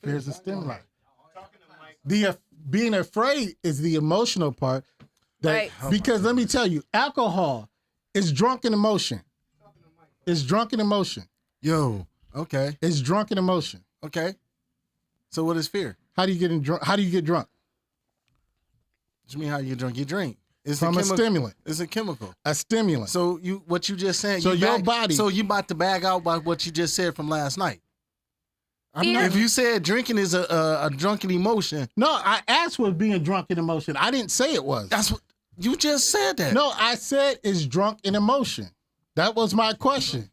Fear is a stimuli. Being afraid is the emotional part. Because let me tell you, alcohol is drunken emotion. It's drunken emotion. Yo, okay. It's drunken emotion. Okay. So what is fear? How do you get drunk? How do you get drunk? What you mean how you get drunk? You drink. It's From a stimulant. It's a chemical. A stimulant. So what you just said. So your body. So you about to bag out by what you just said from last night. Fear. If you said drinking is a drunken emotion. No, I asked what being drunk in emotion. I didn't say it was. That's what you just said that. No, I said it's drunk in emotion. That was my question.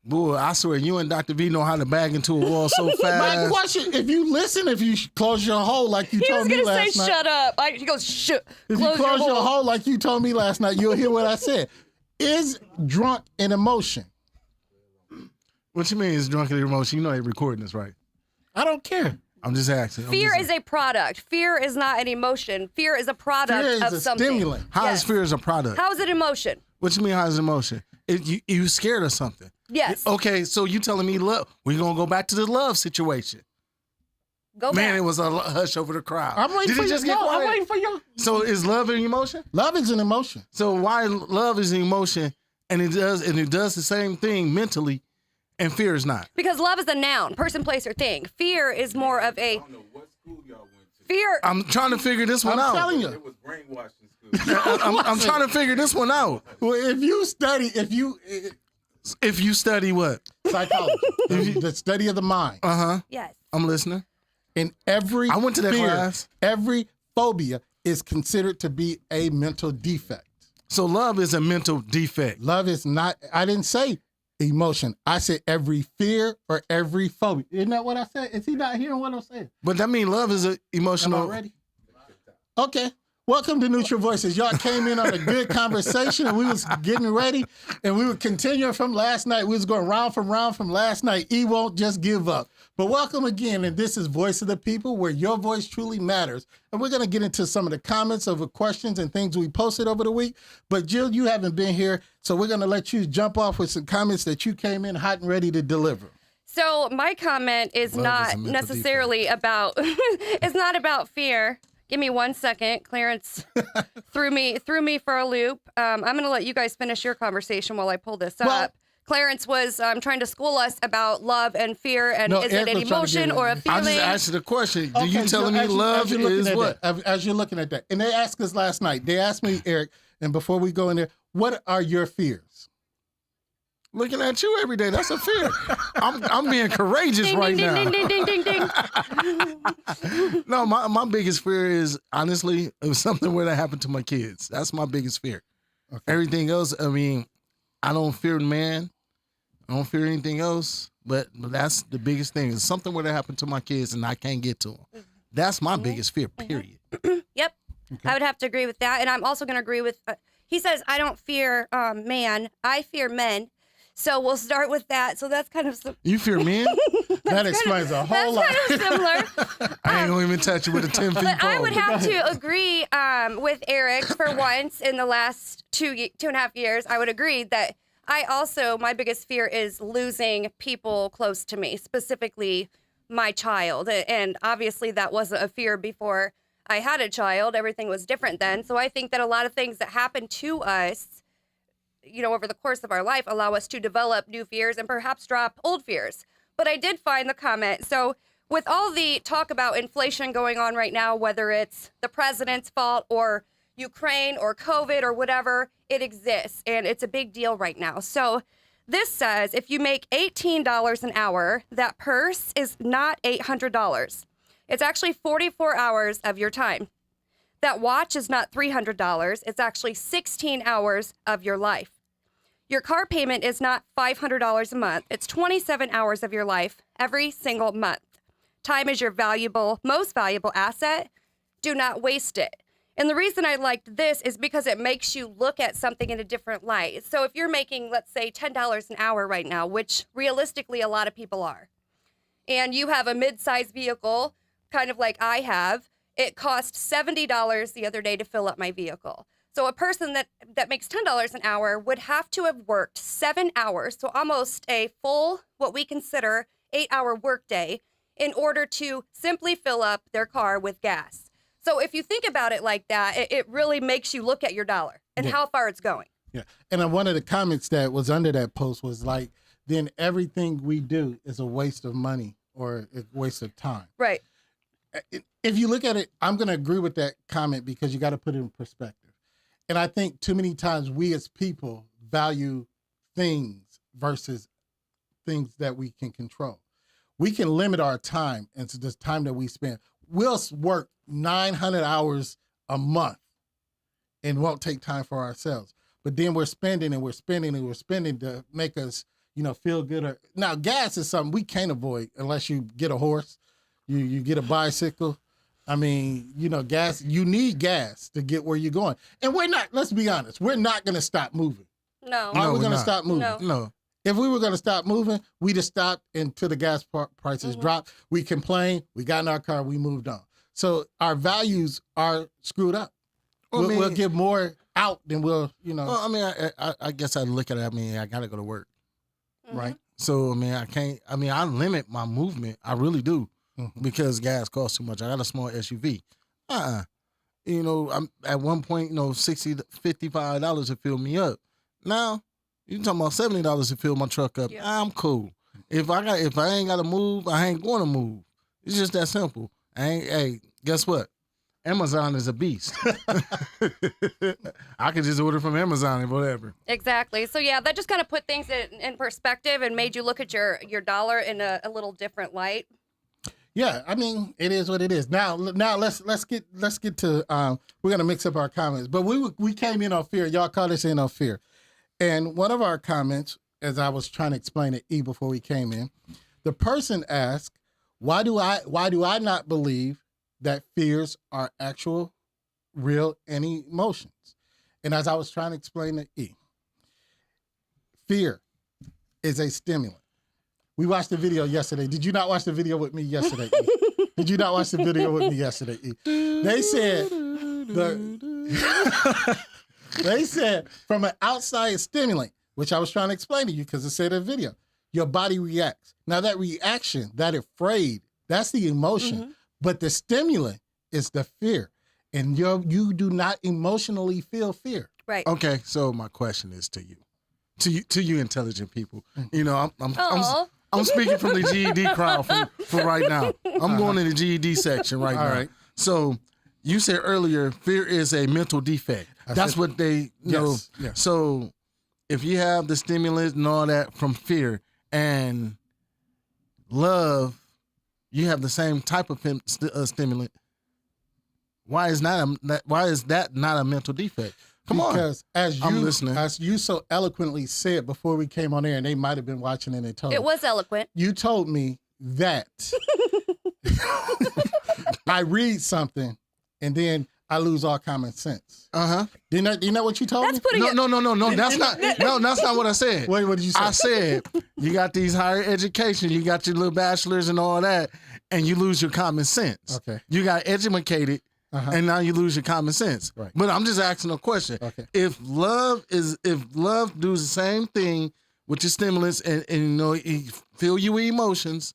Boy, I swear you and Dr. V know how to bag into a wall so My fast. question, if you listen, if you close your hole like you He told was me going to last say, night. shut up. He goes, shut. If you close your hole like you told me last night, you'll hear what I said. Is drunk in emotion. What you mean is drunken emotion? You know they're recording this, right? I don't care. I'm just asking. Fear is a product. Fear is not an emotion. Fear is a product Fear is of a something. stimulant. How is Yes. fear as a product? How is it emotion? What you mean how is it emotion? You scared of something. Yes. Okay, so you telling me love. We're going to go back to the love situation. Go Man, back. it was a hush over the crowd. I'm waiting Did for it you. just get No, quiet? I'm waiting for you. So is love an emotion? Love is an emotion. So why love is an emotion and it does the same thing mentally and fear is not? Because love is a noun, person, place, or thing. Fear is more of a. I don't know what school y'all went to. Fear. I'm trying to figure this one I'm out. telling you. It was brainwashing school. I'm trying to figure this one out. Well, if you study, If you study what? psychology, the study of the mind, Yes. I'm listening. in every I went to that fear, class. every phobia is considered to be a mental defect. So love is a mental defect. Love is not, I didn't say emotion. I said every fear or every phobia. Isn't that what I said? Is he not hearing what I'm saying? But that means love is an Am I emotional. ready? Okay. Welcome to Neutral Voices. Y'all came in on a good conversation and we was getting ready and we were continuing from last night. We was going round from last night. E won't just give up. But welcome again. And this is Voice of the People, where your voice truly matters. And we're going to get into some of the comments of the questions and things we posted over the week. But Jill, you haven't been here. So we're going to let you jump off with some comments that you came in hot and ready to deliver. So my comment is Love is not a mental necessarily about. It's not about fear. Give me 1 second. Clarence threw me for a loop. I'm going to let you guys finish your conversation while I pull this Well- up. Clarence was trying to school us about love and fear, and No, is Eric it an was trying to emotion get or a in. I feeling? just asked you the question. Do you Okay, telling so me as love you're looking is at what? that, as you're looking at that, and they asked us last night, they asked me, Eric, and before we go in there, what are your fears? Looking at you every day. That's a fear. I'm being courageous ding, right ding, now. ding, ding, ding, ding, ding, ding. No, my biggest fear is honestly it was something where that happened to my kids. That's my biggest fear. Okay. Everything else, I mean, I don't fear man. I don't fear anything else. But that's the biggest thing. Is something where that happened to my kids and I can't get to them. That's my biggest fear. Period. Yep. I would have to agree with that. And I'm also going to agree with, he says, I don't fear man, I fear men. So we'll start with that. So that's kind of, You fear men? That explains a whole that's lot. kind of similar. I ain't gonna even touch you with a 10 feet But I pole. would have to agree with Eric for once in the last 2.5 years. I would agree that my biggest fear is losing people close to me, specifically my child. And obviously that wasn't a fear before I had a child. Everything was different then. So I think that a lot of things that happen to us, over the course of our life allow us to develop new fears and perhaps drop old fears. But I did find the comment. So with all the talk about inflation going on right now, whether it's the president's fault or Ukraine or COVID or whatever, it exists. And it's a big deal right now. So this says if you make $18 an hour, that purse is not $800. It's actually 44 hours of your time. That watch is not $300. It's actually 16 hours of your life. Your car payment is not $500 a month. It's 27 hours of your life every single month. Time is your most valuable asset. Do not waste it. And the reason I liked this is because it makes you look at something in a different light. So if you're making, let's say, $10 an hour right now, which realistically a lot of people are, and you have a mid-sized vehicle, kind of like I have, it cost $70 the other day to fill up my vehicle. So a person that makes $10 an hour would have to have worked 7 hours, so almost a full, what we consider 8-hour workday, in order to simply fill up their car with gas. So if you think about it like that, it really makes you look at your dollar and how far it's going. Yeah. And then one of the comments that was under that post was like, then everything we do is a waste of money or a waste of time. Right. If you look at it, I'm going to agree with that comment because you got to put it in perspective. And I think too many times we as people value things versus things that we can control. We can limit our time into the time that we spend. We'll work 900 hours a month and won't take time for ourselves. But then we're spending and we're spending and we're spending to make us, feel good. Now, gas is something we can't avoid unless you get a horse, you get a bicycle. I mean, gas, you need gas to get where you're going. And let's be honest, we're not going to stop moving. No. Are we we're going to not. stop moving? No. No. If we were going to stop moving, we'd have stopped until the gas prices dropped. We complained, we got in our car, we moved on. So our values are screwed up. We'll give more out than we'll, Well, I mean, I guess I look at it. I mean, I gotta go to work, right? so I mean, I can't. I mean, I limit my movement. I really do Mhm. because gas costs too much. I got a small SUV. I'm at one point, $60 to $55 to fill me up. Now you talking about $70 to fill my truck up? Yeah. I'm cool. If I ain't got to move, I ain't going to move. It's just that simple. Hey, guess what? Amazon is a beast. I could just order from Amazon and whatever. Exactly. So yeah, that just kind of put things in perspective and made you look at your dollar in a little different light. Yeah, I mean, it is what it is. Now let's get to we're gonna mix up our comments, but we came in on fear. Y'all caught us in on fear, and one of our comments, as I was trying to explain to E before we came in, the person asked, "Why do I not believe that fears are actual, real, and emotions?" And as I was trying to explain to E, fear is a stimulant. We watched the video yesterday. Did you not watch the video with me yesterday, E? Did you not watch the video with me yesterday, E? They said they said from an outside stimulant, which I was trying to explain to you because it said in the video, your body reacts. Now that reaction, that afraid, that's the emotion. But the stimulant is the fear. And you do not emotionally feel fear. Right. Okay, so my question is to you intelligent people. Aw. I'm speaking from the GED crowd for right now. I'm going in the GED section right All now. right. So you said earlier, fear is a mental defect. That's what they know. Yes. So if you have the stimulus and all that from fear and love, you have the same type of stimulant. Why is that not a mental defect? Come on. Because I'm listening. as you so eloquently said before we came on air, and they might have been watching and they told It was eloquent. you told me that I read something and then I lose all common sense. Do you know what you told That's me? putting it. No. That's not. No, that's not what I said. What did you say? I said you got these higher education, you got your little bachelors and all that, and you lose your common sense. Okay. You got educated, and now you lose your common sense. Right. But I'm just asking a question. Okay. If love does the same thing with your stimulus and it fill you with emotions,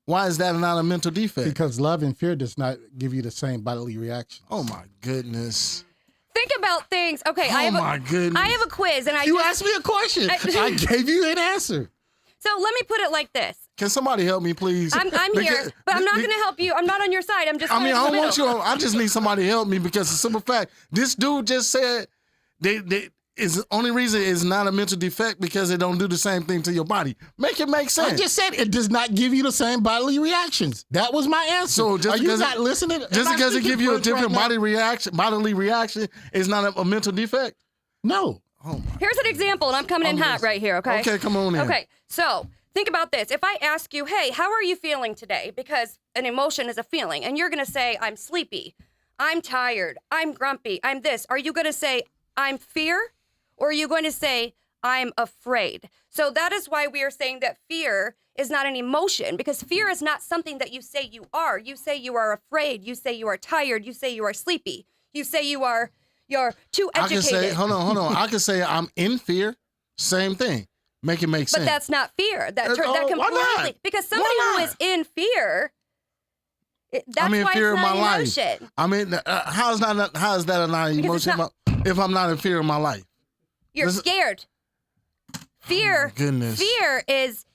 why is that not a mental defect? Because love and fear does not give you the same bodily reactions. Oh my goodness. Think about things. Okay, Oh my goodness. I have a quiz, and You asked me a question. I gave you an answer. So let me put it like this. Can somebody help me, please? I'm here, but I'm not going to help you. I'm not on your side. I'm just. I kind mean, of I in the don't want middle. you. I just need somebody to help me because the simple fact, this dude just said is the only reason it's not a mental defect because it don't do the same thing to your body. Make it make sense. I just said it does not give you the same bodily reactions. That was my answer. So just Are you because not listening? just Am I because it speaking give you a words right different now? bodily reaction is not a mental defect. No. Oh my. Here's an example, and I'm coming in hot right here. Okay. Okay, come on in. Okay, so think about this. If I ask you, hey, how are you feeling today? Because an emotion is a feeling, and you're going to say, I'm sleepy, I'm tired, I'm grumpy, I'm this. Are you going to say, I'm fear? Or are you going to say, I'm afraid? So that is why we are saying that fear is not an emotion, because fear is not something that you say you are. You say you are afraid. You say you are tired. You say you are sleepy. You say you're too I can educated. say, hold on. I can say I'm in fear. Same thing. Make it make But sense. that's not fear. That Oh, that why not? completely because somebody Why who not? is in fear. That's I'm in why fear it's of not my life. emotion. I mean, how is that not an Because it's emotion if I'm not in fear of my life? You're Listen- scared. Fear. Goodness. Fear is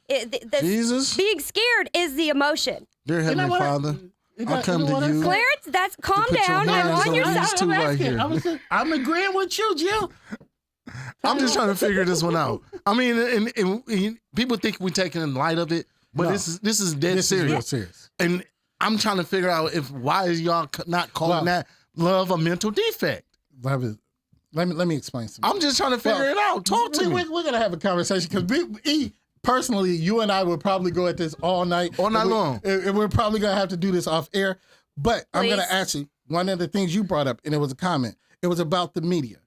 Jesus, being scared is the emotion. dear You know Heavenly what? Father, You I'll know come what to I you. said? Clarence, that's calm put your down. I'm hands on on your these side. two right here. I'm agreeing with you, Jill. I'm just trying to figure this one out. I mean, and people think we're taking light of it, but No. this is dead This is serious. real serious. And I'm trying to figure out why is y'all not calling Well- that love a mental defect? Let me explain something. I'm just trying to figure it out. Talk to me. We're gonna have a conversation because personally, you and I would probably go at this all night. All night long. And we're probably gonna have to do this off air. But I'm gonna Please. ask you one of the things you brought up, and it was a comment. It was about the media.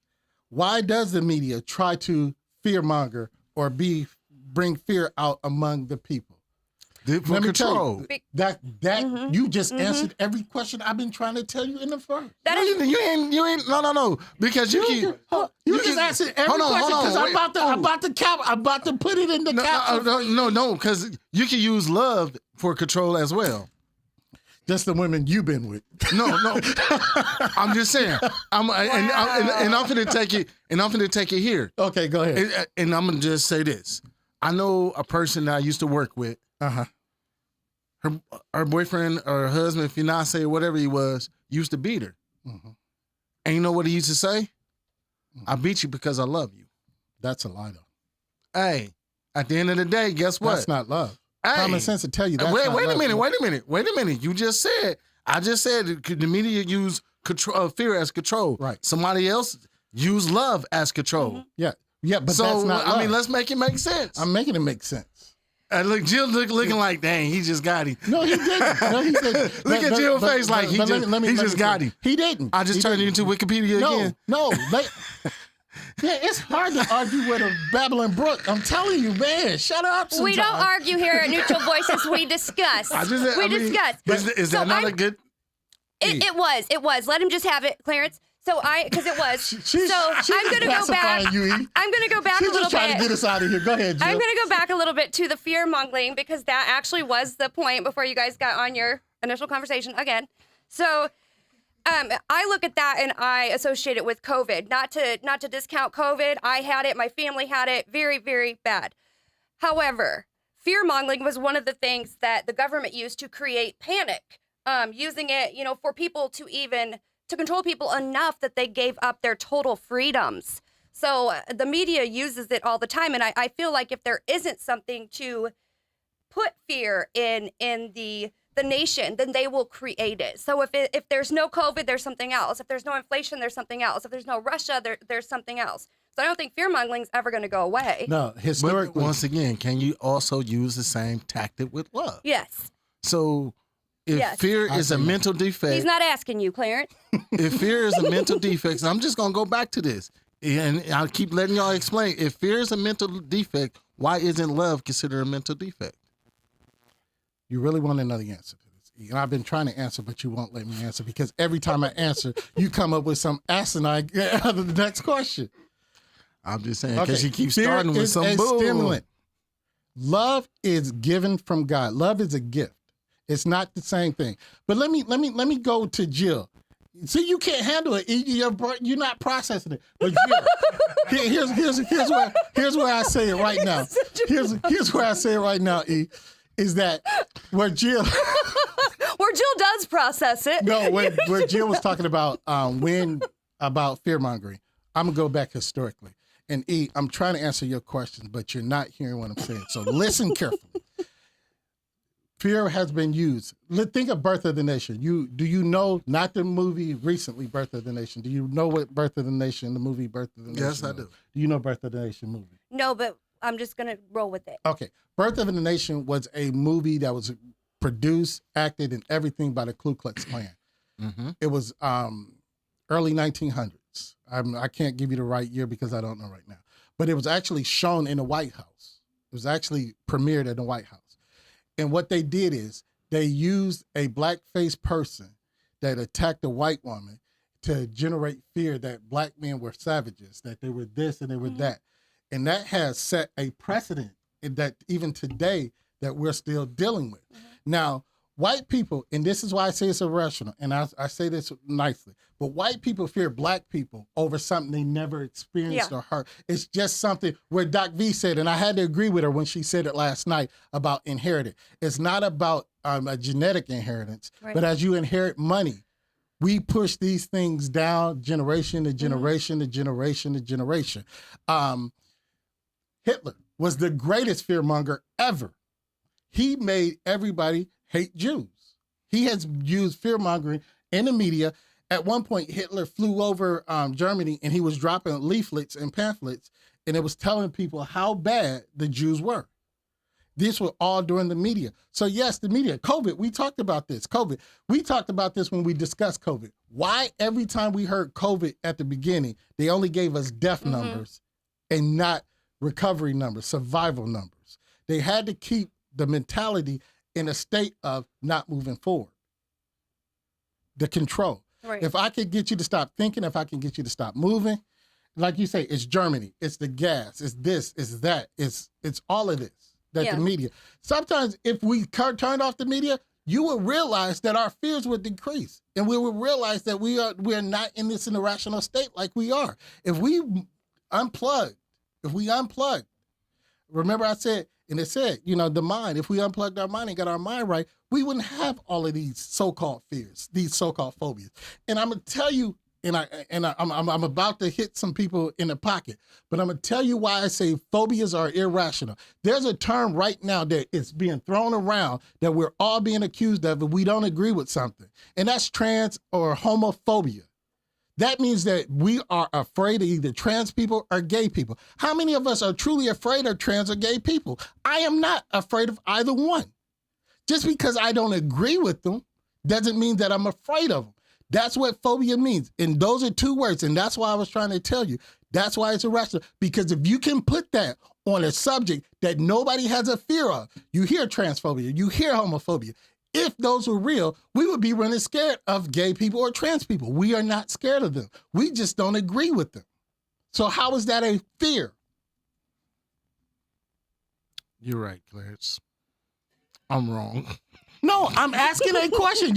Why does the media try to fearmonger or bring fear out among the people? For Let me tell control. you, that you just answered every question I've been trying to tell you in the first. That No, is you ain't. No. Because you keep. You just answered every Hold on, question hold on, because I'm wait. about to put it in the caption. No, because you can use love for control as well. Just the women you've been with. No. I'm just saying. I'm finna take it. And I'm finna take it here. Okay, go ahead. And I'm gonna just say this. I know a person that I used to work with. Uh-huh. Her boyfriend or her husband, fiance, or whatever he was, used to beat her. Mhm. And you know what he used to say? I beat you because I love you. That's a lie, though. Hey, at the end of the day, guess what? That's not love. Hey, Common sense to tell you that's wait not a love. minute. You just said, I just said the media use control, fear as control. Right. Somebody else use love as control. Yeah, but So, that's not love. I mean, let's make it make sense. I'm making it make sense. And look, Jill looking like, dang, he just got him. No, he didn't. No, he didn't. Look at Jill's face like he just got him. He didn't. I just He turned you didn't. into Wikipedia again. No. Yeah, it's hard to argue with a babbling brook. I'm telling you, man. Shut up. we don't sometime. argue here at Neutral Voices. We discuss. Discuss. Is that not a good? It was. Let him just have it, Clarence. Because it was. She's I'm going to go back. pacifying you, E. I'm going to go back She's a little just trying bit. to get us out of here. Go ahead, Jill. I'm going to go back a little bit to the fear mongering because that actually was the point before you guys got on your initial conversation again. So I look at that and I associate it with COVID. Not to discount COVID. I had it. My family had it. Very, very bad. However, fear mongering was one of the things that the government used to create panic. Using it, for people to control people enough that they gave up their total freedoms. So the media uses it all the time. And I feel like if there isn't something to put fear in the nation, then they will create it. So if there's no COVID, there's something else. If there's no inflation, there's something else. If there's no Russia, there's something else. So I don't think fear mongering is ever going to go away. No, But historically. once again, can you also use the same tactic with love? Yes. So if Yes. fear is a mental defect, He's not asking you, Clarence. if fear is a mental defect, I'm just gonna go back to this, and I'll keep letting y'all explain. If fear is a mental defect, why isn't love considered a mental defect? You really want to know the answer to this. And I've been trying to answer, but you won't let me answer because every time I answer, you come up with some asinine out of the next question. I'm just saying because Okay. you keep Fear starting with is some a bull. stimulant. Love is given from God. Love is a gift. It's not the same thing. But let me go to Jill. See, you can't handle it. You're not processing it. But Jill, here's where I say it right now. Here's where I say it right now. E, is that where Jill? Where Jill does process it. No, where Jill was talking about about fear mongering. I'm gonna go back historically. And E, I'm trying to answer your question, but you're not hearing what I'm saying. So listen carefully. Fear has been used. Think of Birth of the Nation. Do you know, not the movie recently, Birth of the Nation? Do you know what Birth of the Nation, the movie Birth of the Nation? Yes, I was? do. Do you know Birth of the Nation movie? No, but I'm just going to roll with it. Okay. Birth of the Nation was a movie that was produced, acted, and everything by the Ku Klux Klan. Mm-hmm. It was early 1900s. I can't give you the right year because I don't know right now. But it was actually shown in the White House. It was actually premiered in the White House. And what they did is they used a black-faced person that attacked a white woman to generate fear that black men were savages, that they were this and they were that. And that has set a precedent that even today that we're still dealing with. Now, white people, and this is why I say it's irrational, and I say this nicely, but white people fear black people over something they never experienced or heard. It's just something where Doc V said, and I had to agree with her when she said it last night about inherited. It's not about a genetic inheritance, but as you inherit money, we push these things down generation to generation to generation to generation. Hitler was the greatest fearmonger ever. He made everybody hate Jews. He has used fearmongering in the media. At one point, Hitler flew over Germany and he was dropping leaflets and pamphlets, and it was telling people how bad the Jews were. These were all during the media. So yes, the media, COVID, we talked about this. COVID, we talked about this when we discussed COVID. Why every time we heard COVID at the beginning, they only gave us death numbers and not recovery numbers, survival numbers. They had to keep the mentality in a state of not moving forward. The control. Right. If I could get you to stop thinking, if I can get you to stop moving, like you say, it's Germany, it's the gas, it's this, it's that, it's all of this. That the media. Sometimes if we turned off the media, you will realize that our fears would decrease. And we will realize that we're not in this irrational state like we are. If we unplug, remember I said, and it said, the mind, if we unplugged our mind and got our mind right, we wouldn't have all of these so-called fears, these so-called phobias. And I'm going to tell you, I'm about to hit some people in the pocket, but I'm going to tell you why I say phobias are irrational. There's a term right now that is being thrown around that we're all being accused of if we don't agree with something, and that's trans or homophobia. That means that we are afraid of either trans people or gay people. How many of us are truly afraid of trans or gay people? I am not afraid of either one. Just because I don't agree with them doesn't mean that I'm afraid of them. That's what phobia means. And those are two words. And that's why I was trying to tell you. That's why it's irrational. Because if you can put that on a subject that nobody has a fear of, you hear transphobia, you hear homophobia. If those were real, we would be really scared of gay people or trans people. We are not scared of them. We just don't agree with them. So how is that a fear? You're right, Clarence. I'm wrong. No, I'm asking a question.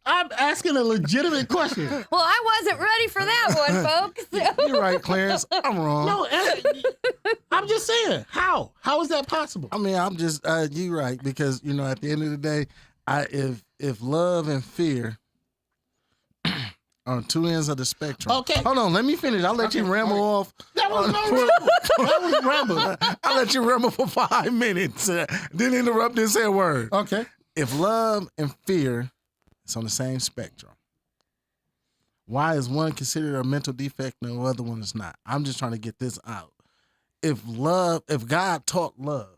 I'm asking a legitimate question. Well, I wasn't ready for that one, folks. You're right, Clarence. I'm wrong. No, I'm just saying. How? How is that possible? I mean, I'm just you're right, because at the end of the day, if love and fear are on two ends of the spectrum. Okay. Hold on, let me finish. I'll let you ramble off. That was no ramble. That was ramble. I'll let you ramble for 5 minutes. Then interrupt and say a word. Okay. If love and fear is on the same spectrum, why is one considered a mental defect and the other one is not? I'm just trying to get this out. If God taught love,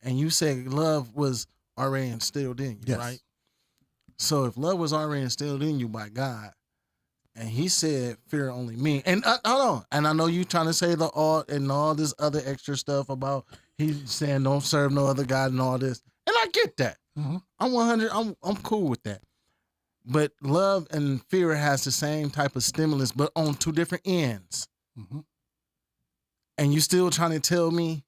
and you said love was already instilled in you, Yes. right? So if love was already instilled in you by God, and he said fear only me, and hold on, and I know you trying to say the art and all this other extra stuff about he's saying don't serve no other God and all this, and I get that. Mm-hmm. I'm 100. I'm cool with that. But love and fear has the same type of stimulus, but on two different ends. Mm-hmm. And you still trying to tell me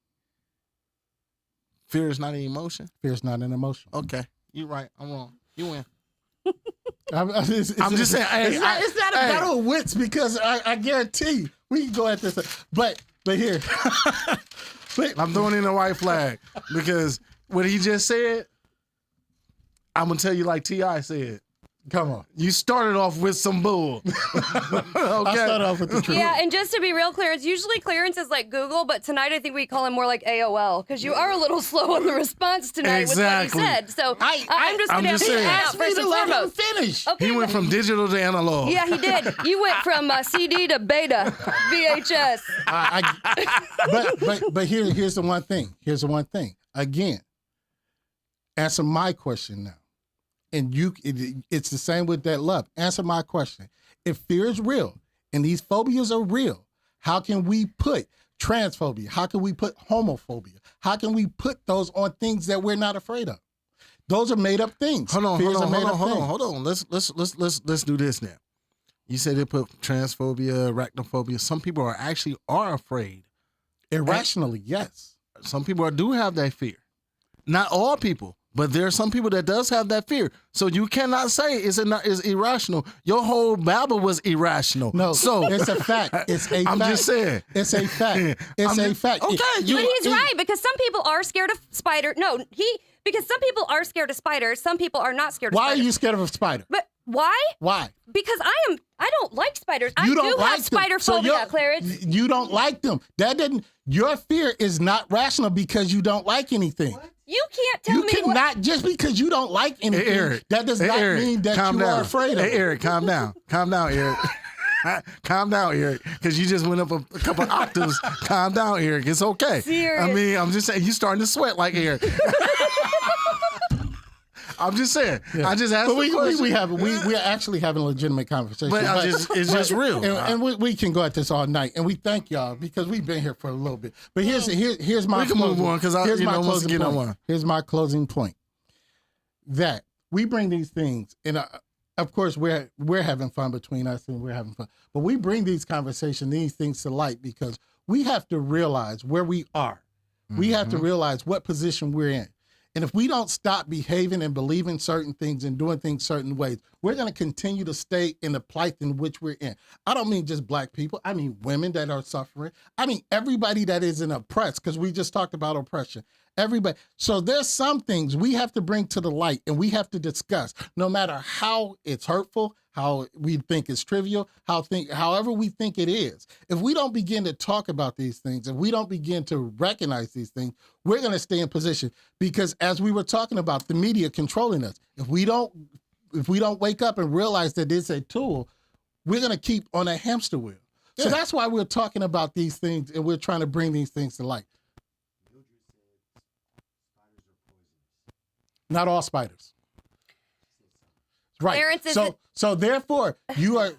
fear is not an emotion? Fear is not an emotion. Okay, you're right. I'm wrong. You win. I'm just saying. Hey, it's not a battle of wits, because I guarantee you, we can go at this. But here. I'm throwing in a white flag because what he just said, I'm going to tell you like T.I. said. Come on. You started off with some bull. Okay. I started off with the truth. Yeah, and just to be real, Clarence, usually Clarence is like Google, but tonight I think we call him more like AOL, because you are a little slow on the response tonight Exactly. with what you said. So I'm just I'm going to just have to saying. out Ask me first to and let him foremost. finish. Okay. He went from digital to analog. Yeah, he did. You went from CD to beta, VHS. But here's the one thing. Here's the one thing. Again, answer my question now. And it's the same with that love. Answer my question. If fear is real and these phobias are real, how can we put transphobia? How can we put homophobia? How can we put those on things that we're not afraid of? Those are made up things. Hold on. Fears are made up things. Hold on. Let's do this now. You said they put transphobia, arachnophobia. Some people are afraid Irrationally, yes. Some people do have that fear. Not all people, but there are some people that does have that fear. So you cannot say it's irrational. Your whole Bible was irrational. No, so it's a fact. It's a I'm fact. just saying. It's a fact. It's a fact. Okay, But he's right, because some people are scared of spiders. Because some people are scared of spiders. Some people are not scared of Why are spiders. you scared of a spider? But why? Why? Because I don't like spiders. I You do don't like have spider them. So phobia, Clarence. you don't like them. That didn't. Your fear is not rational because you don't like anything. You can't tell You me what. cannot just because you don't like anything. Eric, that does not Eric, mean that calm you down. are afraid of Hey, it. Eric, calm down. Calm down, Eric. Calm down, Eric, because you just went up a couple octaves. Calm down, Eric. It's okay. Serious. I mean, I'm just saying, you starting to sweat like Eric. I'm just saying. I just asked But the question. we're actually having a legitimate conversation. But it's just real. And we can go at this all night, and we thank y'all because we've been here for a little bit. But here's my We can move closing- on, 'cause here's my once closing again, I point. wanna- Here's my closing point. That we bring these things, and of course we're having fun between us, and we're having fun. But we bring these conversations, these things to light because we have to realize where we are. We have to realize what position we're in. And if we don't stop behaving and believing certain things and doing things certain ways, we're going to continue to stay in the plight in which we're in. I don't mean just black people. I mean women that are suffering. I mean everybody that is in oppressed, because we just talked about oppression. Everybody. So there's some things we have to bring to the light and we have to discuss, no matter how it's hurtful, how we think it's trivial, however we think it is. If we don't begin to talk about these things, if we don't begin to recognize these things, we're going to stay in position. Because as we were talking about, the media controlling us. If we don't wake up and realize that it's a tool, we're going to keep on a hamster wheel. So that's why we're talking about these things and we're trying to bring these things to light. Not all spiders. Right. Clarence, is so therefore you're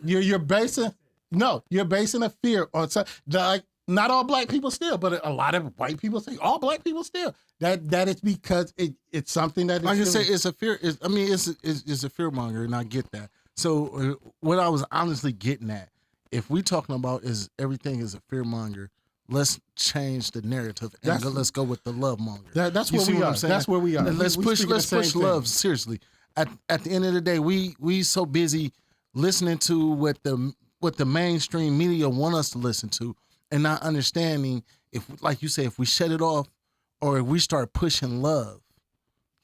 basing a fear on like not all black people steal, but a lot of white people say all black people steal. That is because it's something that is Like I say, it's a fear. It's a fear monger, and I get that. So what I was honestly getting at, if we talking about is everything is a fear monger, let's change the narrative and let's go with the love monger. That's You where see we what are. I'm saying? That's where we are. And let's We push speak of the same thing. love seriously. At the end of the day, we so busy listening to what the mainstream media want us to listen to, and not understanding if, like you say, if we shut it off, or if we start pushing love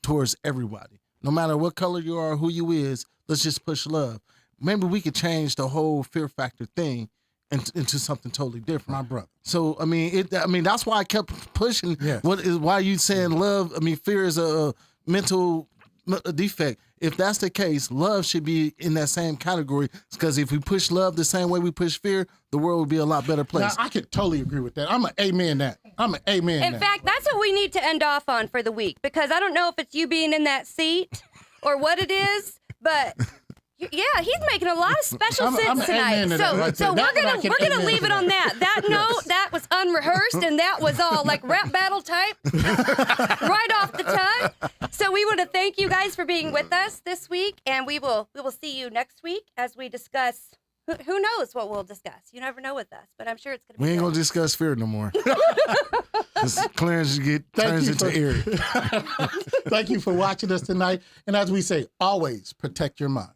towards everybody, no matter what color you are, who you is, let's just push love. Maybe we could change the whole fear factor thing into something totally different. My brother. So I mean, that's why I kept pushing. Yes. Why you saying love? I mean, fear is a mental defect. If that's the case, love should be in that same category. Because if we push love the same way we push fear, the world would be a lot better place. Now, I could totally agree with that. I'm an amen that. In fact, that's what we need to end off on for the week, because I don't know if it's you being in that seat or what it is, but yeah, he's making a lot of special I'm sense an tonight. amen to that right So there. we're That one I can gonna amen leave to it on that. That note, that was unrehearsed and that was all like rap battle type, right off the tongue. So we want to thank you guys for being with us this week, and we will see you next week as we discuss. Who knows what we'll discuss? You never know with us, but I'm sure it's gonna be. We ain't good. gonna discuss fear no more. Clarence turns into Eric. Thank you for watching us tonight. And as we say, always protect your mind.